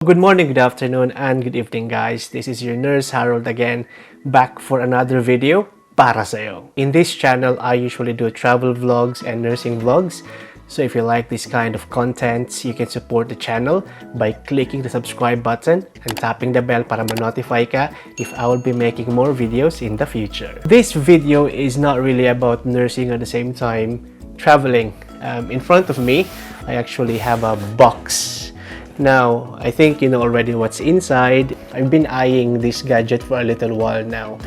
Good morning, good afternoon, and good evening, guys. This is your nurse Harold again, back for another video para sa'yo. In this channel, I usually do travel vlogs and nursing vlogs. So if you like this kind of content, you can support the channel by clicking the subscribe button and tapping the bell para ma-notify ka if I will be making more videos in the future. This video is not really about nursing at the same time traveling. In front of me, I actually have a box. Now, I think you know already what's inside. I've been eyeing this gadget for a little while now.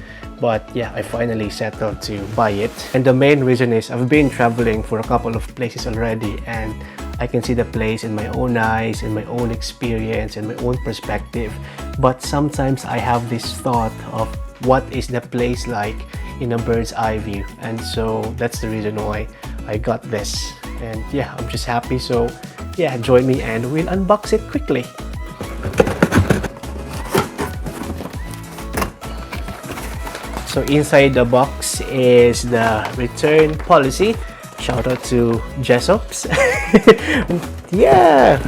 But yeah, I finally settled to buy it. And the main reason is I've been traveling for a couple of places already. And I can see the place in my own eyes, in my own experience, and my own perspective. But sometimes I have this thought of what is the place like in a bird's eye view. And so that's the reason why I got this. And yeah, I'm just happy. So yeah, join me and we'll unbox it quickly. So inside the box is the return policy. Shout out to Jessops. Yeah.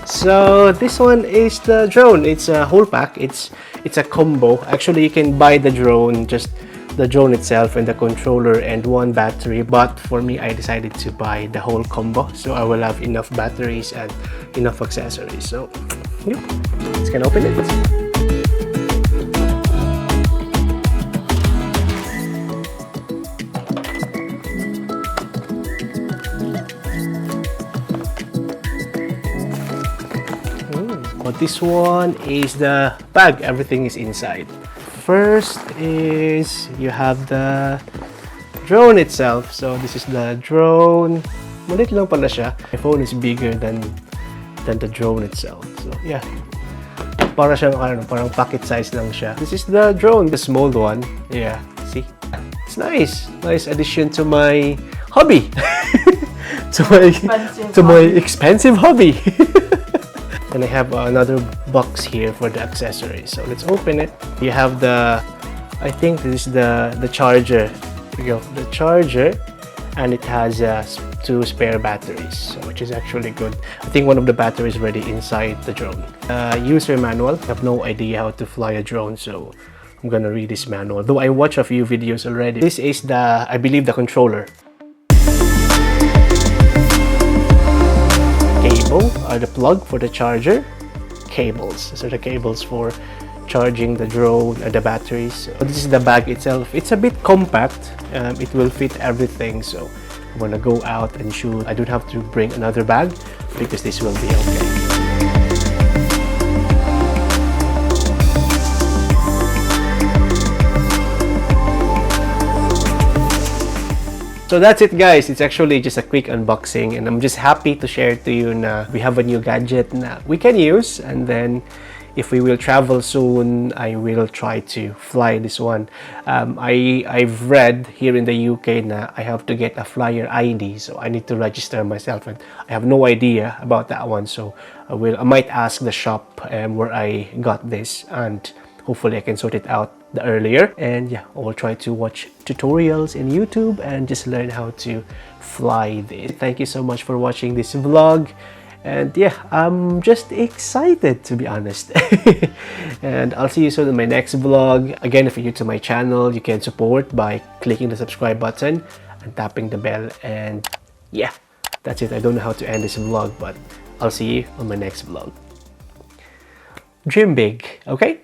So this one is the drone. It's a whole pack. It's a combo. Actually, you can buy the drone, just the drone itself and the controller and one battery, but for me I decided to buy the whole combo so I will have enough batteries and enough accessories. So yep, let's get open it. But this one is the bag. Everything is inside. First is you have the drone itself. So this is the drone. Malit lang pala siya. My phone is bigger than the drone itself. So yeah, para siyang parang pocket size lang siya. This is the drone, the small one. Yeah, see, it's nice. Nice addition to my hobby. to my expensive hobby. And I have another box here for the accessories. So let's open it. You have the, I think this is the charger. Here we go, the charger, and it has 2 spare batteries, so, which is actually good. I think one of the batteries already inside the drone. User manual. I have no idea how to fly a drone, so I'm gonna read this manual. Though I watched a few videos already. This is the, I believe, the controller. Cable are the plug for the charger. Cables, so the cables for charging the drone or the batteries. So this is the bag itself. It's a bit compact. It will fit everything. So I'm gonna go out and shoot. I don't have to bring another bag because this will be okay. So that's it, guys. It's actually just a quick unboxing and I'm just happy to share to you na we have a new gadget na we can use, and then if we will travel soon, I will try to fly this one. I've read here in the UK na I have to get a flyer ID, so I need to register myself and I have no idea about that one. So I might ask the shop where I got this, and hopefully I can sort it out the earlier. And yeah, I will try to watch tutorials in YouTube and just learn how to fly this. Thank you so much for watching this vlog. And yeah, I'm just excited, to be honest. And I'll see you soon in my next vlog. Again, if you're new to my channel, you can support by clicking the subscribe button and tapping the bell. And yeah, that's it. I don't know how to end this vlog, but I'll see you on my next vlog. Dream big, okay?